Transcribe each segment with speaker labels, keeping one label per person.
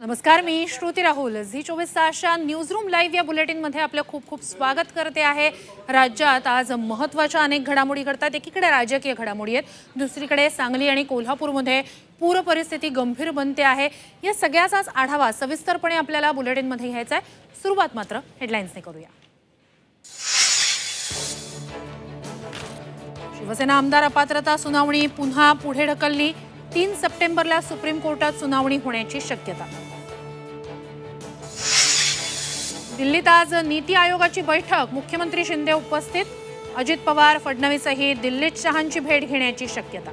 Speaker 1: नमस्कार, मी Shruti Rahul. झी24 तासच्या newsroom live या बुलेटिनमध्ये आपलं खूप खूप स्वागत करते आहे. राज्यात आज महत्त्वाच्या अनेक घडामोडी घडतात. एकीकडे राजकीय घडामोडी आहेत, दुसरीकडे सांगली आणि कोल्हापूरमध्ये पूर परिस्थिती गंभीर बनते आहे. या सगळ्याचाच आढावा सविस्तरपणे आपल्याला बुलेटिनमध्ये घ्यायचा आहे. सुरुवात मात्र हेडलाईन्सने करूया. शिवसेना आमदार अपात्रता सुनावणी पुन्हा पुढे ढकलली. 3 सप्टेंबरला सुप्रीम कोर्टात सुनावणी होण्याची शक्यता. दिल्लीत आज नीती आयोगाची बैठक, मुख्यमंत्री शिंदे उपस्थित. अजित पवार, फडणवीसही दिल्लीत शहांची भेट घेण्याची शक्यता.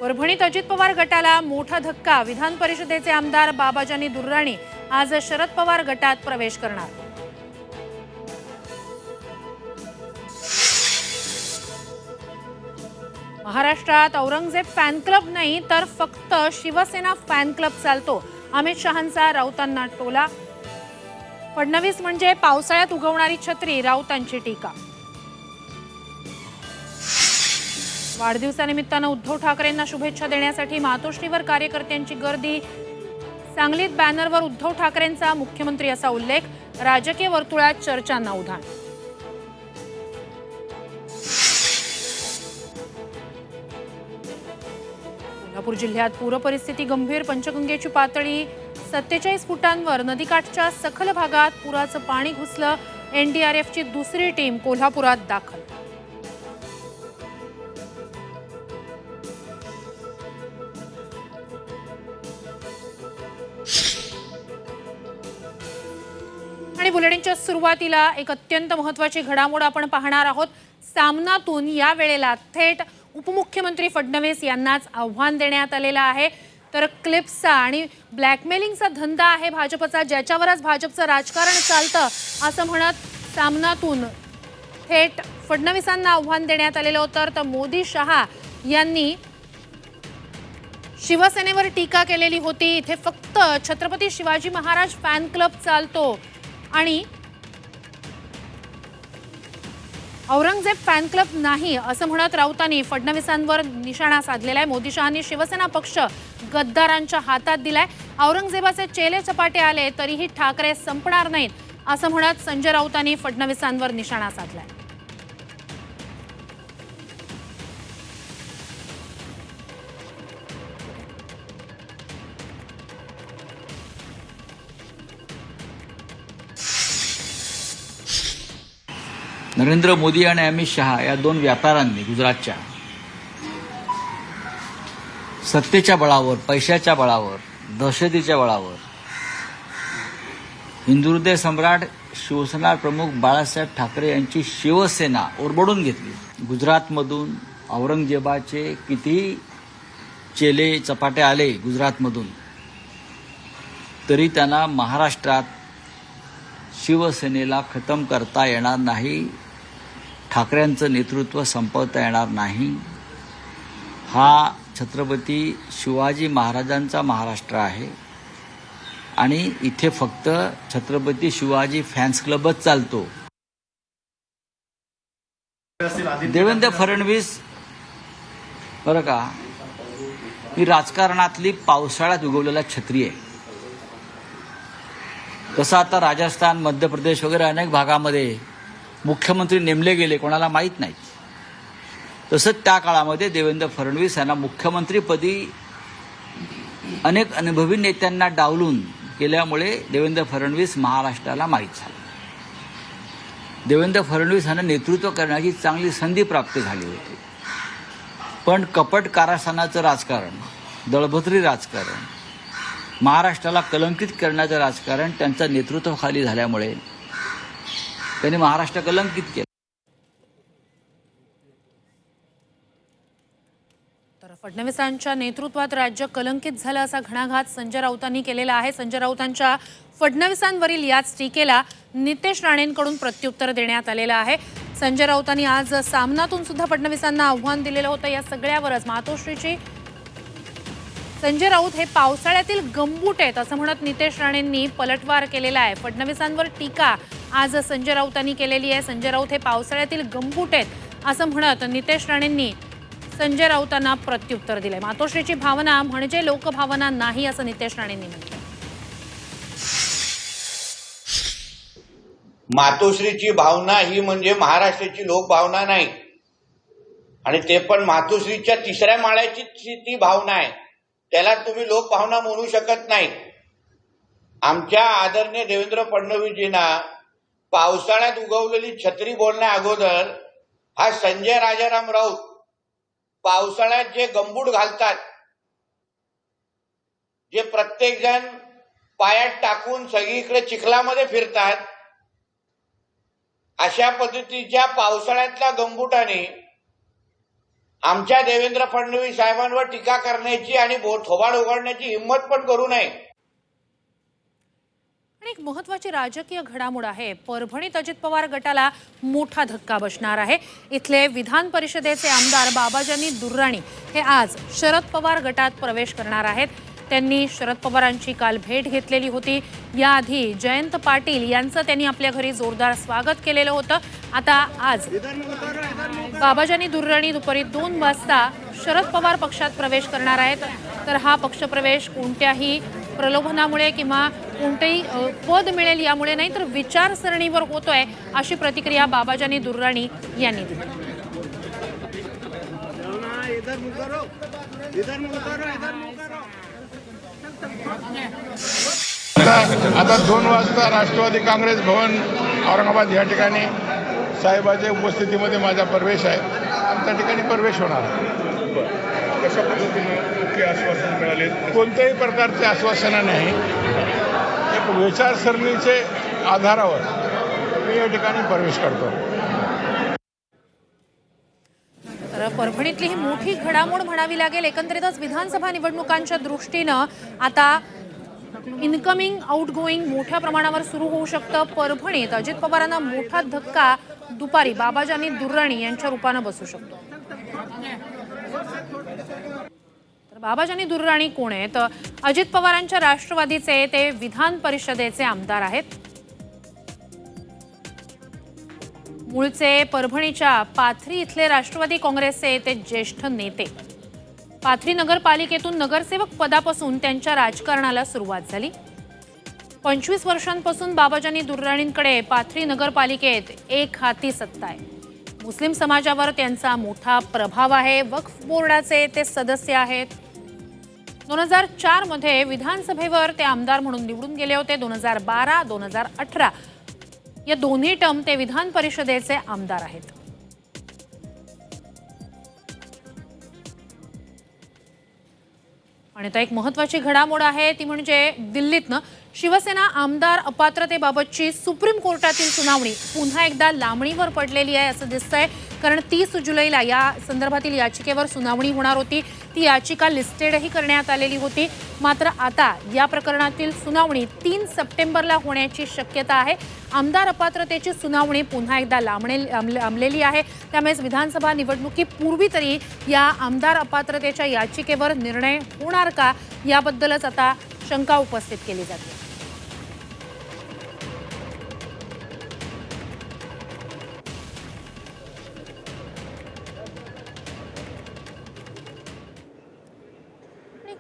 Speaker 1: परभणीत अजित पवार गटाला मोठा धक्का. विधान परिषदेचे आमदार बाबाजानी दुर्राणी आज शरद पवार गटात प्रवेश करणार. महाराष्ट्रात औरंगजेब फॅन क्लब नाही तर फक्त शिवसेना फॅन क्लब चालतो. अमित शहांचा राऊतांना टोला. फडणवीस म्हणजे पावसाळ्यात उगवणारी छत्री, राऊतांची टीका. वाढदिवसानिमित्तानं उद्धव ठाकरेंना शुभेच्छा देण्यासाठी मातोश्रीवर कार्यकर्त्यांची गर्दी. सांगलीत बॅनरवर उद्धव ठाकरेंचा मुख्यमंत्री असा उल्लेख. राजकीय वर्तुळात चर्चांना उधाण. कोल्हापूर जिल्ह्यात पूर परिस्थिती गंभीर. पंचगंगेची पातळी 47 फुटांवर. नदीकाठच्या सखल भागात पुराचं पाणी घुसलं. एनडीआरएफची दुसरी टीम कोल्हापुरात दाखल. आणि बुलेटिनच्या सुरुवातीला एक अत्यंत महत्त्वाची घडामोड आपण पाहणार आहोत. सामनातून या वेळेला थेट उपमुख्यमंत्री फडणवीस यांनाच आव्हान देण्यात आलेलं आहे. तर क्लिप्सचा आणि ब्लॅकमेलिंगचा धंदा आहे भाजपचा, ज्याच्यावरच भाजपचं राजकारण चालतं असं म्हणत सामनातून थेट फडणवीसांना आव्हान देण्यात आलेलं होतं. तर मोदी शहा यांनी शिवसेनेवर टीका केलेली होती. इथे फक्त छत्रपती शिवाजी महाराज फॅन क्लब चालतो आणि औरंगजेब फॅन क्लब नाही असं म्हणत राऊतांनी फडणवीसांवर निशाणा साधलेला आहे. मोदी शहांनी शिवसेना पक्ष गद्दारांच्या हातात दिलाय. औरंगजेबाचे चेले चपाटे आले तरीही ठाकरे संपणार नाहीत असं म्हणत संजय राऊतांनी फडणवीसांवर निशाणा साधलाय.
Speaker 2: नरेंद्र मोदी आणि अमित शहा या दोन व्यापाऱ्यांनी गुजरातच्या सत्तेच्या बळावर, पैशाच्या बळावर, दहशतीच्या बळावर हिंदुहृदय सम्राट शिवसेना प्रमुख बाळासाहेब ठाकरे यांची शिवसेना ओरबडून घेतली. गुजरातमधून औरंगजेबाचे किती चेले चपाटे आले गुजरातमधून तरी त्यांना महाराष्ट्रात शिवसेनेला खतम करता येणार नाही. ठाकरेंचं नेतृत्व संपवता येणार नाही. हा छत्रपती शिवाजी महाराजांचा महाराष्ट्र आहे आणि इथे फक्त छत्रपती शिवाजी फॅन्स क्लबच चालतो. देवेंद्र फडणवीस बरं का, ही राजकारणातली पावसाळ्यात उगवलेला छत्री आहे. तसं आता राजस्थान, मध्य प्रदेश वगैरे अनेक भागामध्ये मुख्यमंत्री नेमले गेले, कोणाला माहीत नाही. तसंच त्या काळामध्ये देवेंद्र फडणवीस यांना मुख्यमंत्रीपदी अनेक अनुभवी नेत्यांना डावलून केल्यामुळे देवेंद्र फडणवीस महाराष्ट्राला माहीत झाले. देवेंद्र फडणवीस यांना नेतृत्व करण्याची चांगली संधी प्राप्त झाली होती. पण कपट कारस्थानाचं राजकारण, दळभद्री राजकारण, महाराष्ट्राला कलंकित करण्याचं राजकारण त्यांच्या नेतृत्वाखाली झाल्यामुळे त्यांनी महाराष्ट्र कलंकित केलं.
Speaker 1: तर फडणवीसांच्या नेतृत्वात राज्य कलंकित झालं असा घणाघात संजय राऊतांनी केलेला आहे. संजय राऊतांच्या फडणवीसांवरील याच टीकेला नितेश राणेंकडून प्रत्युत्तर देण्यात आलेलं आहे. संजय राऊतांनी आज सामनातून सुद्धा फडणवीसांना आव्हान दिलेलं होतं. या सगळ्यावरच मातोश्रीची संजय राऊत हे पावसाळ्यातील गंबूट आहेत असं म्हणत नितेश राणेंनी पलटवार केलेला आहे. फडणवीसांवर टीका आज संजय राऊतांनी केलेली आहे. संजय राऊत हे पावसाळ्यातील गंबूट आहेत असं म्हणत नितेश राणेंनी संजय राऊतांना प्रत्युत्तर दिलंय. मातोश्रीची भावना म्हणजे लोकभावना नाही असं नितेश राणेंनी म्हटलं.
Speaker 3: मातोश्रीची भावना ही म्हणजे महाराष्ट्राची लोकभावना नाही, आणि ते पण मातोश्रीच्या तिसऱ्या माळ्याची ती भावना आहे. त्याला तुम्ही लोकभावना म्हणू शकत नाही. आमच्या आदरणीय देवेंद्र फडणवीसजींना पावसाळ्यात उगवलेली छत्री बोलण्या अगोदर हा संजय राजाराम राऊत पावसाळ्यात जे गंबूट घालतात, जे प्रत्येक जण पायात टाकून सगळीकडे चिखलामध्ये फिरतात, अशा पद्धतीच्या पावसाळ्यातल्या गंबुटाने आमच्या देवेंद्र फडणवीस साहेबांवर टीका करण्याची आणि थोबाड उघडण्याची हिंमत पण करू नये.
Speaker 1: आणि एक महत्त्वाची राजकीय घडामोड आहे. परभणीत अजित पवार गटाला मोठा धक्का बसणार आहे. इथले विधान परिषदेचे आमदार बाबाजानी दुर्राणी हे आज शरद पवार गटात प्रवेश करणार आहेत. त्यांनी शरद पवारांची काल भेट घेतलेली होती. याआधी जयंत पाटील यांचं त्यांनी आपल्या घरी जोरदार स्वागत केलेलं होतं. आता आज बाबाजानी दुर्राणी दुपारी 2 वाजता शरद पवार पक्षात प्रवेश करणार आहेत. तर हा पक्षप्रवेश कोणत्याही प्रलोभनामुळे किंवा कोणतेही पद मिळेल यामुळे नाही, तर विचारसरणीवर होतोय, अशी प्रतिक्रिया बाबाजानी दुर्राणी यांनी दिली.
Speaker 4: आता 2 वाजता राष्ट्रवादी काँग्रेस भवन औरंगाबाद या ठिकाणी साहेबाच्या उपस्थितीमध्ये माझा प्रवेश आहे आणि त्या ठिकाणी प्रवेश होणार आहे.
Speaker 5: कशा पद्धतीने मुख्य आश्वासन मिळाले?
Speaker 4: कोणत्याही प्रकारचे आश्वासनं नाही, एक विचारसरणीचे आधारावर मी या ठिकाणी प्रवेश करतो.
Speaker 1: तर परभणीतली ही मोठी घडामोड म्हणावी लागेल. एकंदरीतच विधानसभा निवडणुकांच्या दृष्टीनं आता इनकमिंग आउटगोईंग मोठ्या प्रमाणावर सुरू होऊ शकतं. परभणीत अजित पवारांना मोठा धक्का दुपारी बाबाजानी दुर्राणी यांच्या रूपानं बसू शकतो. तर बाबाजानी दुर्राणी कोण आहेत? अजित पवारांच्या राष्ट्रवादीचे ते विधान परिषदेचे आमदार आहेत. मूळचे परभणीच्या पाथरी इथले राष्ट्रवादी काँग्रेसचे ते ज्येष्ठ नेते. पाथरी नगरपालिकेतून नगरसेवक पदापासून त्यांच्या राजकारणाला सुरुवात झाली. 25 वर्षांपासून बाबाजानी दुर्राणींकडे पाथरी नगरपालिकेत एक हाती सत्ता आहे. मुस्लिम समाजावर त्यांचा मोठा प्रभाव आहे. वक्फ बोर्डाचे ते सदस्य आहेत. 2004 मध्ये विधानसभेवर ते आमदार म्हणून निवडून गेले होते. 2012, 2018 या दोन्ही टर्म ते विधान परिषदेचे आमदार आहेत. आणि आता एक महत्त्वाची घडामोड आहे ती म्हणजे दिल्लीतनं शिवसेना आमदार अपात्रतेबाबतची सुप्रीम कोर्टातील सुनावणी पुन्हा एकदा लांबणीवर पडलेली आहे असं दिसतंय. कारण 30 जुलैला या संदर्भातील याचिकेवर सुनावणी होणार होती. ती याचिका लिस्टेडही करण्यात आलेली होती. मात्र आता या प्रकरणातील सुनावणी 3 सप्टेंबरला होण्याची शक्यता आहे. आमदार अपात्रतेची सुनावणी पुन्हा एकदा लांबलेली आहे. त्यामुळे विधानसभा निवडणुकीपूर्वी तरी या आमदार अपात्रतेच्या याचिकेवर निर्णय होणार का याबद्दलच आता शंका उपस्थित केली जाते.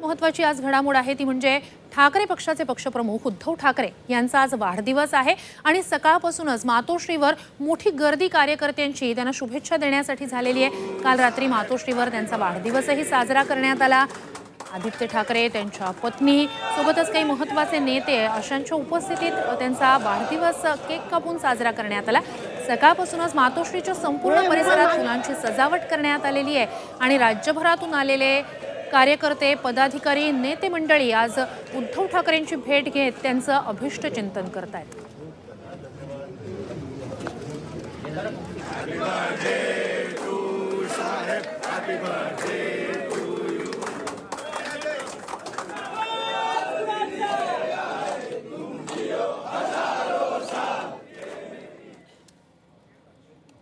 Speaker 1: महत्त्वाची आज घडामोड आहे ती म्हणजे ठाकरे पक्षाचे पक्षप्रमुख उद्धव ठाकरे यांचा आज वाढदिवस आहे आणि सकाळपासूनच मातोश्रीवर मोठी गर्दी कार्यकर्त्यांची त्यांना शुभेच्छा देण्यासाठी झालेली आहे. काल रात्री मातोश्रीवर त्यांचा वाढदिवसही साजरा करण्यात आला. आदित्य ठाकरे, त्यांच्या पत्नी सोबतच काही महत्त्वाचे नेते अशांच्या उपस्थितीत त्यांचा वाढदिवस केक कापून साजरा करण्यात आला. सकाळपासूनच मातोश्रीच्या संपूर्ण परिसरात फुलांची सजावट करण्यात आलेली आहे आणि राज्यभरातून आलेले कार्यकर्ते, पदाधिकारी, नेते मंडळी आज उद्धव ठाकरेंची भेट घेत त्यांचं अभिष्ट चिंतन करतायत.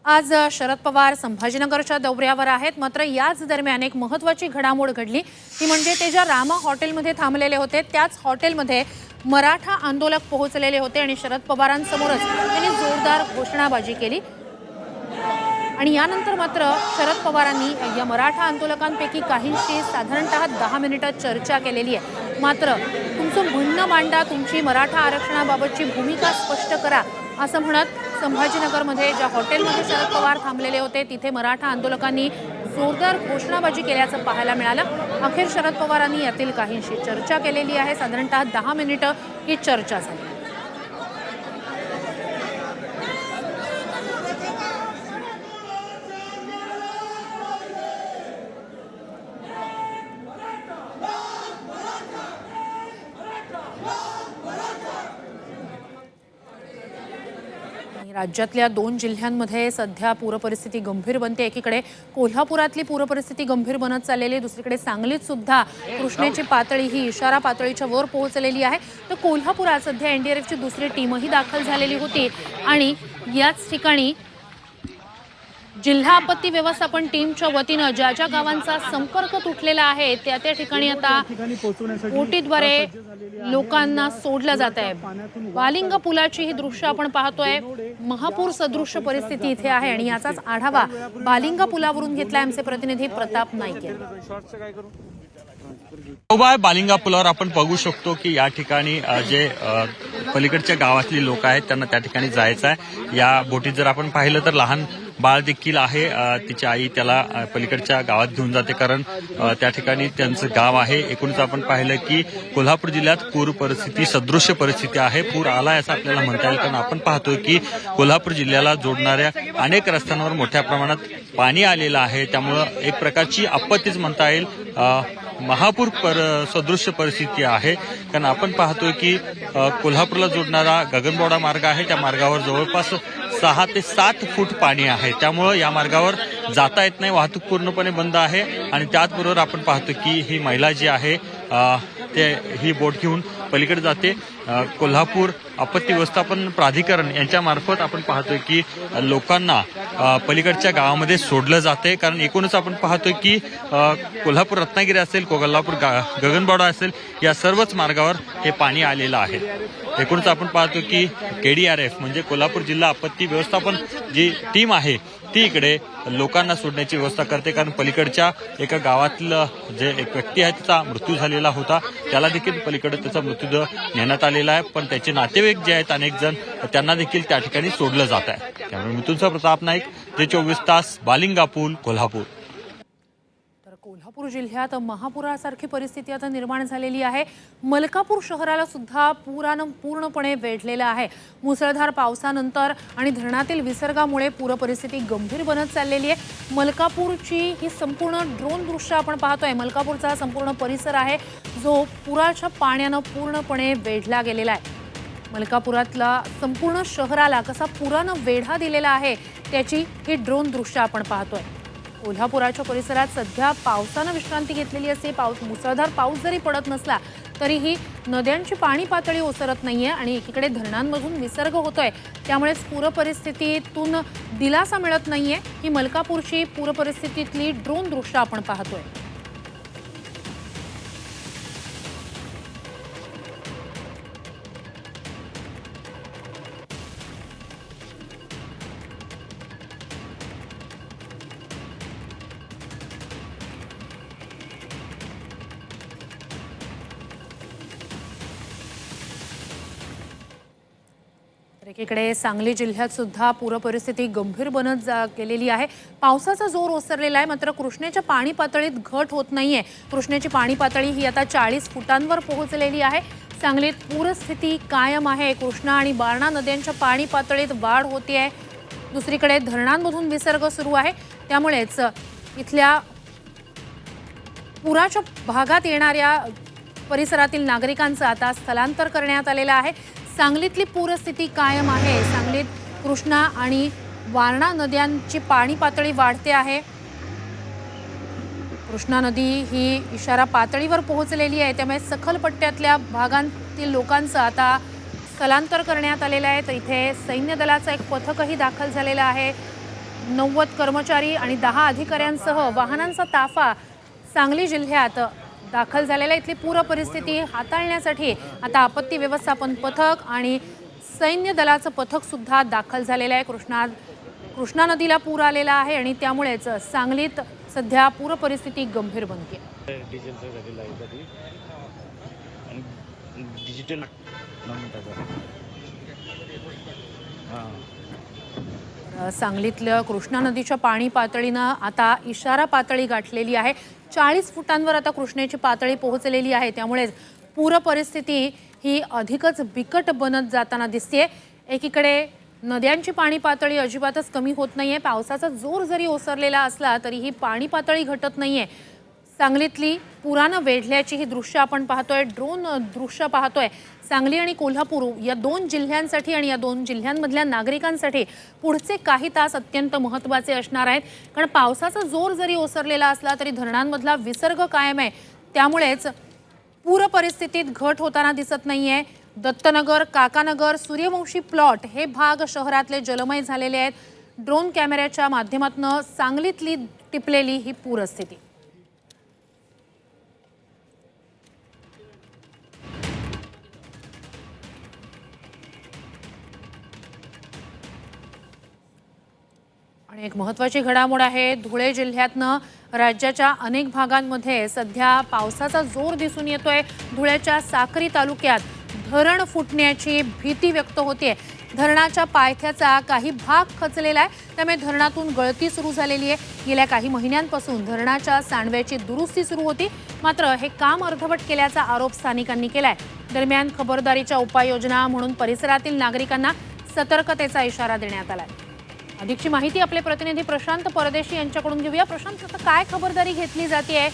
Speaker 1: आज शरद पवार संभाजीनगरच्या दौऱ्यावर आहेत. मात्र याच दरम्यान एक महत्त्वाची घडामोड घडली ती म्हणजे ते ज्या रामा हॉटेलमध्ये थांबलेले होते त्याच हॉटेलमध्ये मराठा आंदोलक पोहोचलेले होते आणि शरद पवारांसमोरच त्यांनी जोरदार घोषणाबाजी केली आणि यानंतर मात्र शरद पवारांनी या मराठा आंदोलकांपैकी काहींशी साधारणतः 10 मिनिटं चर्चा केलेली आहे। मात्र तुमचं म्हणणं मांडा, तुमची मराठा आरक्षणाबाबतची भूमिका स्पष्ट करा असं म्हणत संभाजीनगरमध्ये ज्या हॉटेलमध्ये शरद पवार थांबलेले होते तिथे मराठा आंदोलकांनी जोरदार घोषणाबाजी केल्याचं पाहायला मिळालं। अखेर शरद पवारांनी यातील काहींशी चर्चा केलेली आहे। साधारणतः 10 मिनिटं ही चर्चा झाली। राज्यातल्या 2 जिल्ह्यांमध्ये सध्या पूरपरिस्थिती गंभीर बनते। एकीकडे कोल्हापुरातली पूरपरिस्थिती गंभीर बनत चाललेली आहे, दुसरीकडे सांगलीत सुद्धा कृष्णेची पातळी ही इशारा पातळीच्या वर पोहोचलेली आहे। तर कोल्हापुरात सध्या एनडीआरएफची दुसरी टीमही दाखल झालेली होती आणि याच ठिकाणी जिल्हा आपत्ती व्यवस्थापन टीमच्या वतीनं ज्या ज्या गावांचा संपर्क तुटलेला आहे त्या त्या ठिकाणी आता बोटीद्वारे लोकांना सोडलं जात आहे। बालिंगा पुलाची ही दृश्य आपण पाहतोय। महापूर सदृश्य परिस्थिती इथे आहे आणि याचाच आढावा बालिंगा पुलावरून घेतलाय आमचे प्रतिनिधी प्रताप नाईक यांनी।
Speaker 6: बालिंगा पुलावर आपण बघू शकतो की या ठिकाणी जे पलीकडच्या गावातली लोक आहेत त्यांना त्या ठिकाणी जायचं आहे। या बोटीत जर आपण पाहिलं तर लहान बाळ देखील आहे, तिची आई त्याला पलीकडच्या गावात घेऊन जाते कारण त्या ठिकाणी त्यांचं गाव आहे। एकूणच आपण पाहिलं की कोल्हापूर जिल्ह्यात पूर परिस्थिती सदृश्य परिस्थिती आहे। पूर आलाय असं आपल्याला म्हणता येईल कारण आपण पाहतोय की कोल्हापूर जिल्ह्याला जोडणाऱ्या अनेक रस्त्यांवर मोठ्या प्रमाणात पाणी आलेलं आहे। त्यामुळं एक प्रकारची आपत्तीच म्हणता येईल, महापूर सदृश्य परिस्थिती आहे। कारण आपण पाहतोय की कोल्हापूरला जोडणारा गगनबावडा मार्ग आहे, त्या मार्गावर जवळपास 6 ते 7 फूट पाणी आहे। त्यामुळं या मार्गावर जाता येत नाही, वाहतूक पूर्णपणे बंद आहे। आणि त्याचबरोबर आपण पाहतो की ही महिला जी आहे ते ही बोट घेऊन पलीकडे जाते। कोल्हापूर आपत्ती व्यवस्थापन प्राधिकरण यांच्या मार्फत आपण पाहतोय की लोकांना पलीकडच्या गावामध्ये सोडलं जाते कारण एकूणच आपण पाहतोय की कोल्हापूर रत्नागिरी असेल, कोल्हापूर गगनबावडा असेल, या सर्वच मार्गावर हे पाणी आलेलं आहे। एकूणच आपण पाहतो की KDRF म्हणजे कोल्हापूर जिल्हा आपत्ती व्यवस्थापन जी टीम आहे ती इकडे लोकांना सोडण्याची व्यवस्था करते कारण पलीकडच्या एका गावातलं जे एक व्यक्ती आहे त्याचा मृत्यू झालेला होता, त्याला देखील पलीकडे त्याचा मृतदेह नेण्यात आलेला आहे। पण त्याचे नातेवाईक जे आहेत अनेक जण त्यांना देखील त्या ठिकाणी सोडलं जात आहे। त्यामुळे मिथुनचा प्रताप नाईक, जे24 तास, बालिंगा पूल, कोल्हापूर।
Speaker 1: कोल्हापूर जिल्ह्यात महापुरासारखी परिस्थिती आता निर्माण झालेली आहे। मलकापूर शहराला सुद्धा पुरानं पूर्णपणे वेढलेलं आहे। मुसळधार पावसानंतर आणि धरणातील विसर्गामुळे पूरपरिस्थिती गंभीर बनत चाललेली आहे। मलकापूरची ही संपूर्ण ड्रोन दृश्य आपण पाहतोय। मलकापूरचा हा संपूर्ण परिसर आहे जो पुराच्या पाण्यानं पूर्णपणे वेढला गेलेला आहे। मलकापुरातला संपूर्ण शहराला कसा पुरानं वेढा दिलेला आहे त्याची ही ड्रोन दृश्य आपण पाहतोय। कोल्हापुराच्या परिसरात सध्या पावसानं विश्रांती घेतलेली असते। मुसळधार पाऊस जरी पडत नसला तरीही नद्यांची पाणी पातळी ओसरत नाहीये आणि एकीकडे धरणांमधून विसर्ग होतोय, त्यामुळे पूरपरिस्थितीतून दिलासा मिळत नाहीये। ही मलकापूरची पूरपरिस्थितीतली ड्रोन दृश्य आपण पाहतोय। एकीकडे सांगली जिल्ह्यात सुद्धा पूरपरिस्थिती गंभीर बनत गेलेली आहे। पावसाचा जोर ओसरलेला आहे, मात्र कृष्णेच्या पाणी पातळीत घट होत नाहीये। कृष्णेची पाणी पातळी ही आता 40 फुटांवर पोहोचलेली आहे। सांगलीत पूरस्थिती कायम आहे। कृष्णा आणि बारणा नद्यांच्या पाणी पातळीत वाढ होते आहे। दुसरीकडे धरणांमधून विसर्ग सुरू आहे, त्यामुळेच इथल्या पुराच्या भागात येणाऱ्या परिसरातील नागरिकांचं आता स्थलांतर करण्यात आलेलं आहे। सांगलीतली पूरस्थिती कायम आहे। सांगलीत कृष्णा आणि वारणा नद्यांची पाणी पातळी वाढते आहे। कृष्णा नदी ही इशारा पातळीवर पोहोचलेली आहे, त्यामुळे सखल पट्ट्यातल्या भागांतील लोकांचं आता स्थलांतर करण्यात आलेलं आहे। तर इथे सैन्य दलाचं एक पथकही दाखल झालेलं आहे। 90 कर्मचारी आणि 10 अधिकाऱ्यांसह वाहनांचा ताफा सांगली जिल्ह्यात दाखल झालेला। इथली पूर परिस्थिती हाताळण्यासाठी आता आपत्ती व्यवस्थापन पथक आणि सैन्य दलाचं पथक सुद्धा दाखल झालेलं आहे। कृष्णा नदीला पूर आलेला आहे आणि त्यामुळेच सांगलीत सध्या पूर परिस्थिती गंभीर बनते आहे.
Speaker 7: डिझेलचं झालेलं आहे कधी आणि डिजिटल
Speaker 1: सांगलीतल्या कृष्णा नदीच्या पाणी पातळीनं आता इशारा पातळी गाठलेली आहे. 40 फुटांवर आता कृष्णेची पातळी पोहोचलेली आहे. त्यामुळेच पूर परिस्थिती ही अधिकच बिकट बनत जाताना दिसते. एकीकडे नद्यांची पाणी पातळी अजिबातच कमी होत नाहीये. पावसाचा जोर जरी ओसरलेला असला तरीही पाणी पातळी घटत नाहीये. सांगलीतली पुरानं वेढल्याची ही दृश्य आपण पाहतोय. ड्रोन दृश्य पाहतोय. सांगली आणि कोल्हापूर या 2 जिल्ह्यांसाठी आणि या 2 जिल्ह्यांमधल्या नागरिकांसाठी पुढचे काही तास अत्यंत महत्त्वाचे असणार आहेत. कारण पावसाचा जोर जरी ओसरलेला असला तरी धरणांमधला विसर्ग कायम आहे. त्यामुळेच पूर परिस्थितीत घट होताना दिसत नाहीये. दत्तनगर, काकानगर, सूर्यवंशी प्लॉट हे भाग शहरातले जलमय झालेले आहेत. ड्रोन कॅमेऱ्याच्या माध्यमातून सांगलीतली टिपलेली ही पूरस्थिती. आणि एक महत्त्वाची घडामोड आहे. धुळे जिल्ह्यातनं राज्याच्या अनेक भागांमध्ये सध्या पावसाचा जोर दिसून येतोय. धुळ्याच्या साक्री तालुक्यात धरण फुटण्याची भीती व्यक्त होते. धरणाच्या पायथ्याचा काही भाग खचलेला आहे. त्यामुळे धरणातून गळती सुरू झालेली आहे. गेल्या काही महिन्यांपासून धरणाच्या सांडव्याची दुरुस्ती सुरू होती. मात्र हे काम अर्धवट केल्याचा आरोप स्थानिकांनी केलाय. दरम्यान खबरदारीच्या उपाययोजना म्हणून परिसरातील नागरिकांना सतर्कतेचा इशारा देण्यात आलाय. अधिकची माहिती आपले प्रतिनिधी प्रशांत परदेशी यांच्याकडून घेऊया. प्रशांत, आता काय खबरदारी घेतली जाते?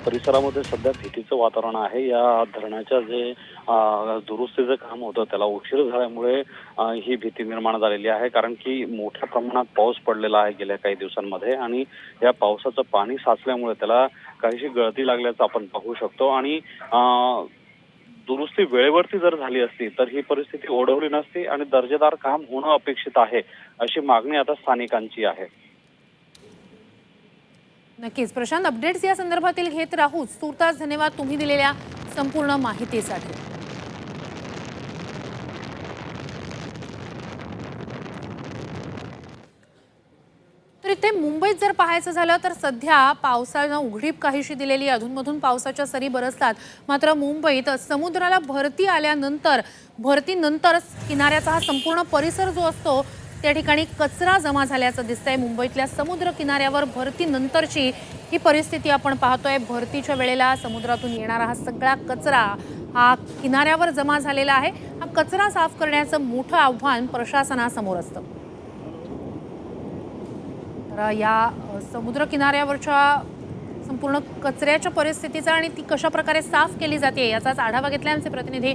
Speaker 8: परिसरामध्ये सध्या भीतीचं वातावरण आहे. या धरणाच्या जे दुरुस्तीचं काम होतं त्याला उशीर झाल्यामुळे ही भीती निर्माण झालेली आहे. कारण की मोठ्या प्रमाणात पाऊस पडलेला आहे गेल्या काही दिवसांमध्ये आणि या पावसाचं पाणी साचल्यामुळे त्याला काहीशी गळती लागल्याचं आपण पाहू शकतो. आणि दुरुस्ती वेळेवरती जर झाली असती तर ही परिस्थिती ओढवली नसती आणि दर्जेदार काम होणं अपेक्षित आहे, अशी मागणी आता स्थानिकांची आहे.
Speaker 1: नक्कीच प्रशांत, अपडेट्स या संदर्भातील घेत राहूच. तुर्तास धन्यवाद तुम्ही दिलेल्या संपूर्ण माहितीसाठी. तर इथे मुंबईत जर पाहायचं झालं तर सध्या पावसानं उघडीप काहीशी दिलेली. अधूनमधून पावसाच्या सरी बरसतात. मात्र मुंबईत समुद्राला भरतीनंतर किनाऱ्याचा हा संपूर्ण परिसर जो असतो त्या ठिकाणी कचरा जमा झाल्याचं दिसतंय. मुंबईतल्या समुद्र किनाऱ्यावर भरतीनंतरची ही परिस्थिती आपण पाहतोय. भरतीच्या वेळेला समुद्रातून येणारा हा सगळा कचरा हा किनाऱ्यावर जमा झालेला आहे. हा कचरा साफ करण्याचं मोठं आव्हान प्रशासनासमोर असतं. तर या समुद्र किनाऱ्यावरच्या संपूर्ण कचऱ्याच्या परिस्थितीचा आणि ती कशा प्रकारे साफ केली जाते याचाच आढावा घेतला आमचे प्रतिनिधी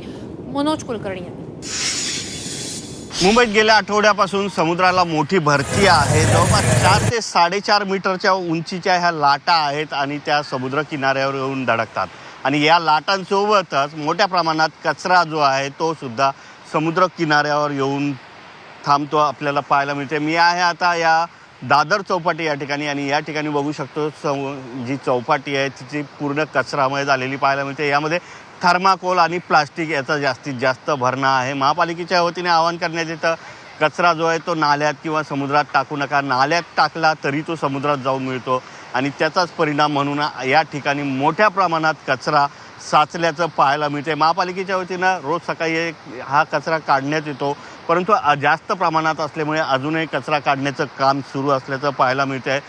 Speaker 1: मनोज कुलकर्णी यांनी.
Speaker 9: मुंबईत गेल्या आठवड्यापासून समुद्राला मोठी भरती आहे. जवळपास 4 ते 4.5 मीटरच्या उंचीच्या ह्या लाटा आहेत आणि त्या समुद्र किनाऱ्यावर येऊन धडकतात. आणि या लाटांसोबतच मोठ्या प्रमाणात कचरा जो आहे तो सुद्धा समुद्र किनाऱ्यावर येऊन थांबतो आपल्याला पाहायला मिळते. मी आहे आता या दादर चौपाटी या ठिकाणी आणि या ठिकाणी बघू शकतो जी चौपाटी आहे तिची पूर्ण कचरामय झालेली पाहायला मिळते. यामध्ये थर्माकोल आणि प्लास्टिक याचा जास्तीत जास्त भरणा आहे. महापालिकेच्या वतीने आवाहन करण्यात येतं कचरा जो आहे तो नाल्यात किंवा समुद्रात टाकू नका. नाल्यात टाकला तरी तो समुद्रात जाऊन मिळतो आणि त्याचाच परिणाम म्हणून या ठिकाणी मोठ्या प्रमाणात कचरा साचल्याचं पाहायला मिळते. महापालिकेच्या वतीनं रोज सकाळी हा कचरा काढण्यात येतो, परंतु जास्त प्रमाणात असल्यामुळे अजूनही कचरा काढण्याचं काम सुरू असल्याचं पाहायला मिळतंय.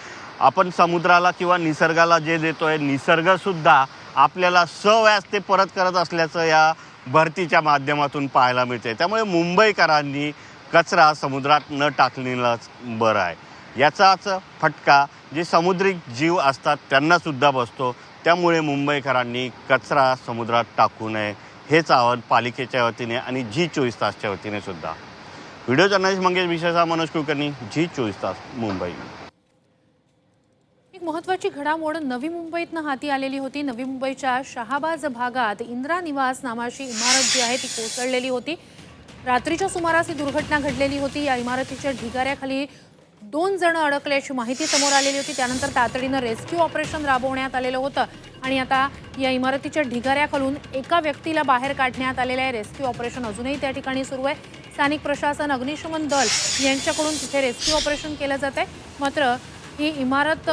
Speaker 9: आपण समुद्राला किंवा निसर्गाला जे देतोय निसर्गसुद्धा आपल्याला सव्यास ते परत करत असल्याचं या भरतीच्या माध्यमातून पाहायला मिळते. त्यामुळे मुंबईकरांनी कचरा समुद्रात न टाकलेलाच बरं आहे. याचाच फटका जे समुद्री जीव असतात त्यांनासुद्धा बसतो. त्यामुळे मुंबईकरांनी कचरा समुद्रात टाकू नये हेच आवाहन पालिकेच्या वतीने आणि G24 तासच्या वतीने सुद्धा. व्हिडिओ जर्नलिस्ट मंगेश विशेषा मनोज कुलकर्णी, G24 तास, मुंबई.
Speaker 1: एक महत्त्वाची घडामोड नवी मुंबईतनं हाती आलेली होती. नवी मुंबईच्या शहाबाज भागात इंदिरा निवास नावाची इमारत जी आहे ती कोसळलेली होती. रात्रीच्या सुमारास ही दुर्घटना घडलेली होती. या इमारतीच्या ढिगाऱ्याखाली 2 जण अडकल्याची माहिती समोर आलेली होती। त्यानंतर तातडीनं रेस्क्यू ऑपरेशन राबवण्यात आलेलं होतं आणि आता या इमारतीच्या ढिगाऱ्याखालून एका व्यक्तीला बाहेर काढण्यात आलेलं आहे। रेस्क्यू ऑपरेशन अजूनही त्या ठिकाणी सुरू आहे। स्थानिक प्रशासन, अग्निशमन दल यांच्याकडून तिथे रेस्क्यू ऑपरेशन केलं जात आहे। मात्र ही इमारत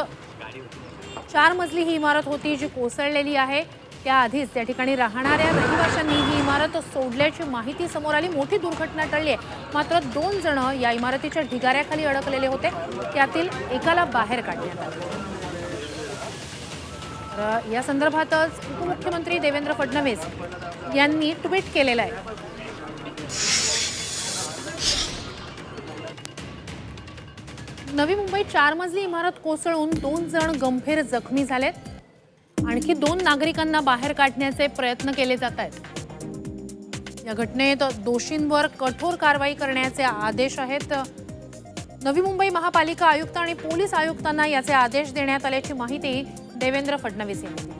Speaker 1: 4 मजली ही इमारत होती जी कोसळलेली आहे। त्याआधीच त्या ठिकाणी राहणाऱ्या रहिवाशांनी ही इमारत सोडल्याची माहिती समोर आली। मोठी दुर्घटना टळली आहे, मात्र 2 जण या इमारतीच्या ढिगाऱ्याखाली अडकलेले होते, त्यातील एकाला बाहेर काढण्यात आले। तर या संदर्भातच उपमुख्यमंत्री देवेंद्र फडणवीस यांनी ट्विट केलेलं आहे। नवी मुंबईत 4 मजली इमारत कोसळून 2 जण गंभीर जखमी झालेत। आणखी 2 नागरिकांना बाहेर काढण्याचे प्रयत्न केले जात आहेत। या घटनेत दोषींवर कठोर कारवाई करण्याचे आदेश आहेत। नवी मुंबई महापालिका आयुक्त आणि पोलीस आयुक्तांना याचे आदेश देण्यात आल्याची माहिती देवेंद्र फडणवीस यांनी दिली।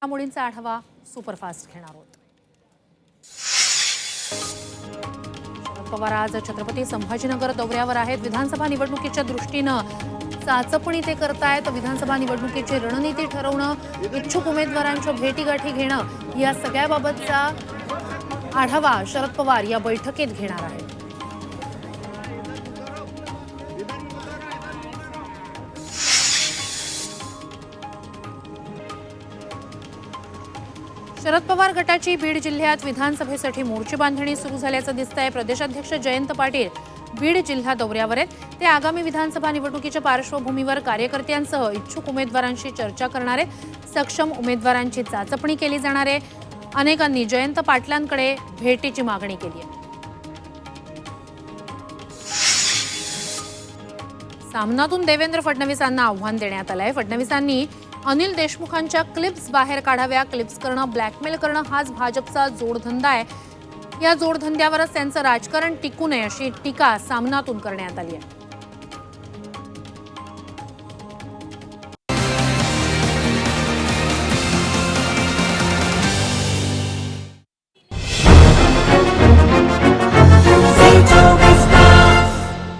Speaker 1: मुलींचा आढावा सुपरफास्ट घेणार आहोत। शरद पवार आज छत्रपती संभाजीनगर दौऱ्यावर आहेत। विधानसभा निवडणुकीच्या दृष्टीनं चाचपणी ते करतायत। विधानसभा निवडणुकीची रणनीती ठरवणं, इच्छुक उमेदवारांच्या भेटीगाठी घेणं या सगळ्याबाबतचा आढावा शरद पवार या बैठकीत घेणार आहेत। शरद पवार गटाची बीड जिल्ह्यात विधानसभेसाठी मोर्चे बांधणी सुरू झाल्याचं दिसतंय। प्रदेशाध्यक्ष जयंत पाटील बीड जिल्हा दौऱ्यावर आहेत। ते आगामी विधानसभा निवडणुकीच्या पार्श्वभूमीवर कार्यकर्त्यांसह इच्छुक उमेदवारांशी चर्चा करणार आहेत। सक्षम उमेदवारांची चाचपणी केली जाणार आहे। अनेकांनी जयंत पाटलांकडे भेटीची मागणी केली आहे। सामनातून देवेंद्र फडणवीसांना आव्हान देण्यात आलंय। फडणवीसांनी अनिल देशमुखांच्या क्लिप्स बाहेर काढाव्या, क्लिप्स करणं, ब्लॅकमेल करणं हाच भाजपचा जोडधंदा आहे। या जोडधंद्यावरच त्यांचं राजकारण टिकू नये अशी टीका सामनातून करण्यात आली आहे।